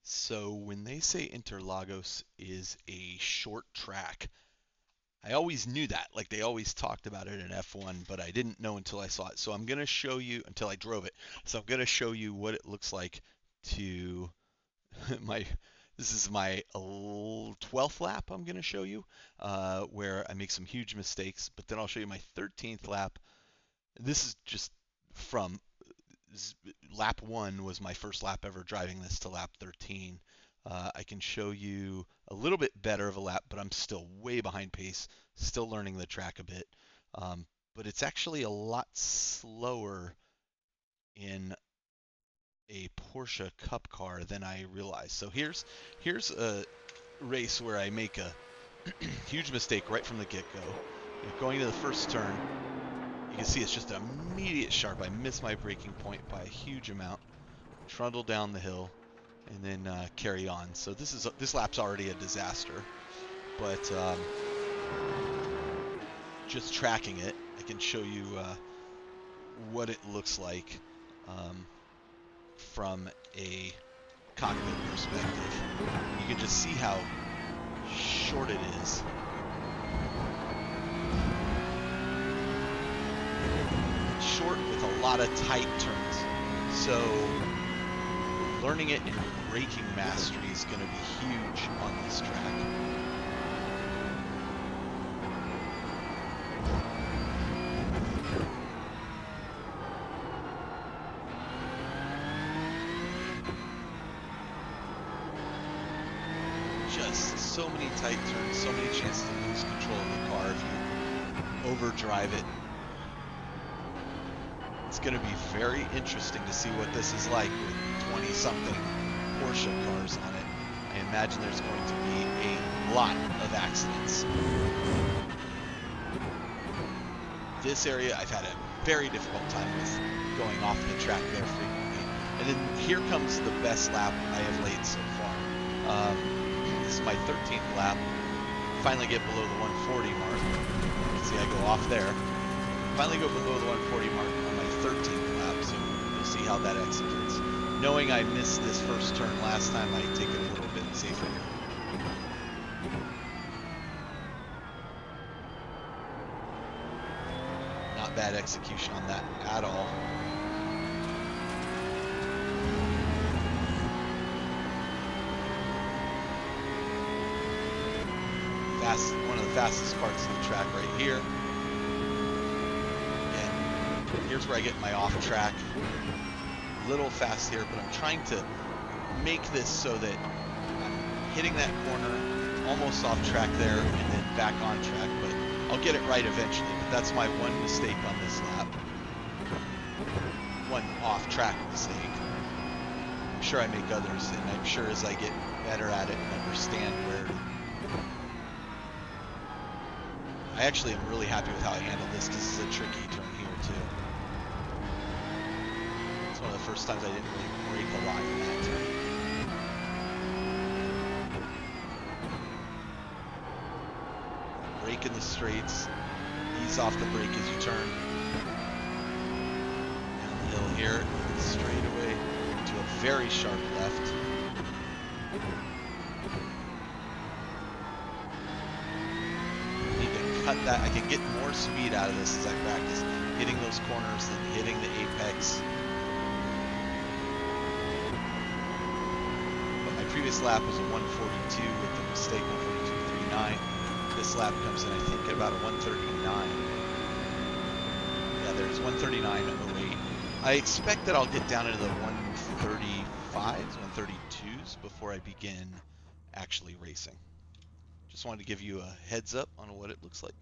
So when they say Interlagos is a short track, I always knew that. Like they always talked about it in F1, but I didn't know until I saw it. So I'm going to show you until I drove it. So I'm going to show you what it looks like to my this is my 12th lap I'm going to show you where I make some huge mistakes, but then I'll show you my 13th lap. This is just from lap 1 was my first lap ever driving this to lap 13. I can show you a little bit better of a lap, but I'm still way behind pace, still learning the track a bit. But it's actually a lot slower in a Porsche Cup car than I realized. So here's a race where I make a huge mistake right from the get-go. Going to the first turn, you can see it's just an immediate sharp. I miss my braking point by a huge amount. Trundle down the hill, and then carry on. So this lap's already a disaster. But just tracking it, I can show you what it looks like from a cockpit perspective. You can just see how short it is. It's short with a lot of tight turns. So learning it in braking mastery is going to be huge on this track. Just so many tight turns, so many chances to lose control of the car if you overdrive it. It's going to be very interesting to see what this is like with 20-something Porsche cars on it. I imagine there's going to be a lot of accidents. This area I've had a very difficult time with going off the track there frequently. And then here comes the best lap I have laid so far. This is my 13th lap. Finally get below the 140 mark. You can see I go off there. Finally go below the 140 mark on my 13th lap, so you'll see how that executes. Knowing I missed this first turn last time, I take it a little bit safer. Not bad execution on that at all. One of the fastest parts of the track right here. And here's where I get my off track. A little fast here, but I'm trying to make this so that I'm hitting that corner, almost off track there, and then back on track. But I'll get it right eventually. But that's my one mistake on this lap. One off track mistake. I'm sure I make others, and I'm sure as I get better at it and understand where I actually am really happy with how I handled this because this is a tricky turn here too. It's one of the first times I didn't really brake a lot in that turn. Brake in the straights, ease off the brake as you turn. Down the hill here, straight away to a very sharp left. Cut that. I can get more speed out of this as I practice hitting those corners and hitting the apex. But my previous lap was a 142 with the mistake 142.39. This lap comes in, I think, at about a 139. Yeah, there's 139.08. I expect that I'll get down into the 135s, 132s before I begin actually racing. Just wanted to give you a heads up on what it looks like.